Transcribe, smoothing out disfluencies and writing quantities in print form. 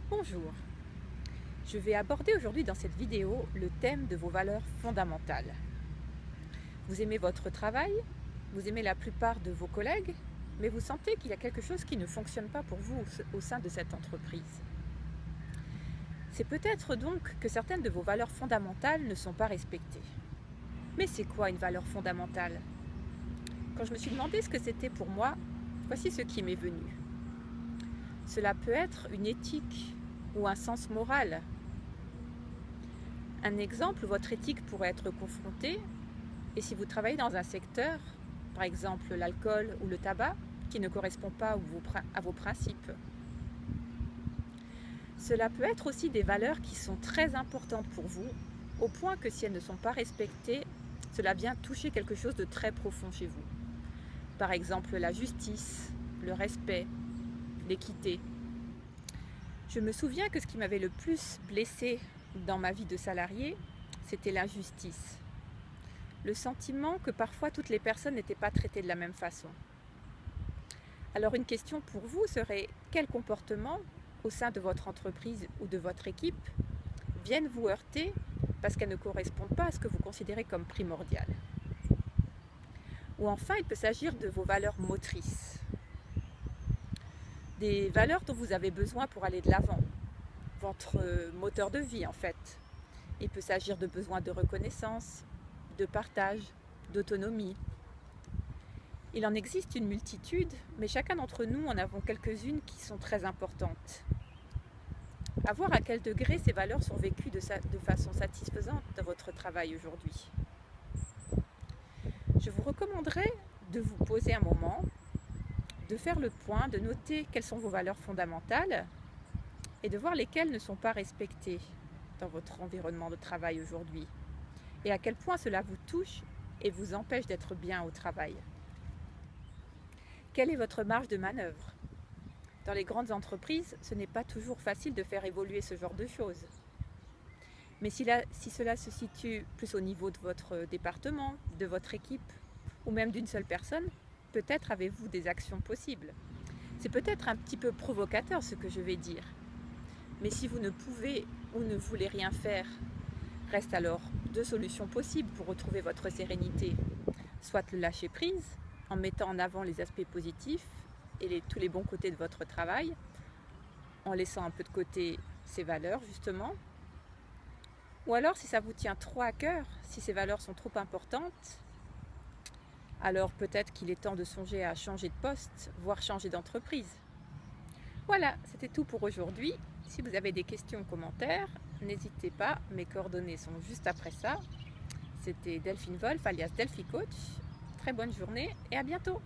Bonjour, je vais aborder aujourd'hui dans cette vidéo le thème de vos valeurs fondamentales. Vous aimez votre travail, vous aimez la plupart de vos collègues, mais vous sentez qu'il y a quelque chose qui ne fonctionne pas pour vous au sein de cette entreprise. C'est peut-être donc que certaines de vos valeurs fondamentales ne sont pas respectées. Mais c'est quoi une valeur fondamentale? Quand je me suis demandé ce que c'était pour moi, voici ce qui m'est venu. Cela peut être une éthique ou un sens moral. Un exemple, votre éthique pourrait être confrontée, et si vous travaillez dans un secteur, par exemple l'alcool ou le tabac, qui ne correspond pas à vos principes. Cela peut être aussi des valeurs qui sont très importantes pour vous, au point que si elles ne sont pas respectées, cela vient toucher quelque chose de très profond chez vous. Par exemple la justice, le respect, l'équité. Je me souviens que ce qui m'avait le plus blessée dans ma vie de salarié, c'était l'injustice. Le sentiment que parfois toutes les personnes n'étaient pas traitées de la même façon. Alors une question pour vous serait: quel comportement au sein de votre entreprise ou de votre équipe viennent vous heurter parce qu'elles ne correspondent pas à ce que vous considérez comme primordial? Ou enfin, il peut s'agir de vos valeurs motrices. Des valeurs dont vous avez besoin pour aller de l'avant, votre moteur de vie en fait. Il peut s'agir de besoins de reconnaissance, de partage, d'autonomie. Il en existe une multitude, mais chacun d'entre nous en avons quelques-unes qui sont très importantes. À voir à quel degré ces valeurs sont vécues de façon satisfaisante dans votre travail aujourd'hui. Je vous recommanderais de vous poser un moment, de faire le point, de noter quelles sont vos valeurs fondamentales et de voir lesquelles ne sont pas respectées dans votre environnement de travail aujourd'hui et à quel point cela vous touche et vous empêche d'être bien au travail. Quelle est votre marge de manœuvre? Dans les grandes entreprises, ce n'est pas toujours facile de faire évoluer ce genre de choses. Mais si cela se situe plus au niveau de votre département, de votre équipe ou même d'une seule personne, peut-être avez-vous des actions possibles. C'est peut-être un petit peu provocateur ce que je vais dire. Mais si vous ne pouvez ou ne voulez rien faire, restent alors deux solutions possibles pour retrouver votre sérénité. Soit le lâcher prise, en mettant en avant les aspects positifs et tous les bons côtés de votre travail, en laissant un peu de côté ces valeurs justement. Ou alors, si ça vous tient trop à cœur, si ces valeurs sont trop importantes, alors peut-être qu'il est temps de songer à changer de poste, voire changer d'entreprise. Voilà, c'était tout pour aujourd'hui. Si vous avez des questions ou commentaires, n'hésitez pas, mes coordonnées sont juste après ça. C'était Delphine Wolf alias Delphi Coach. Très bonne journée et à bientôt!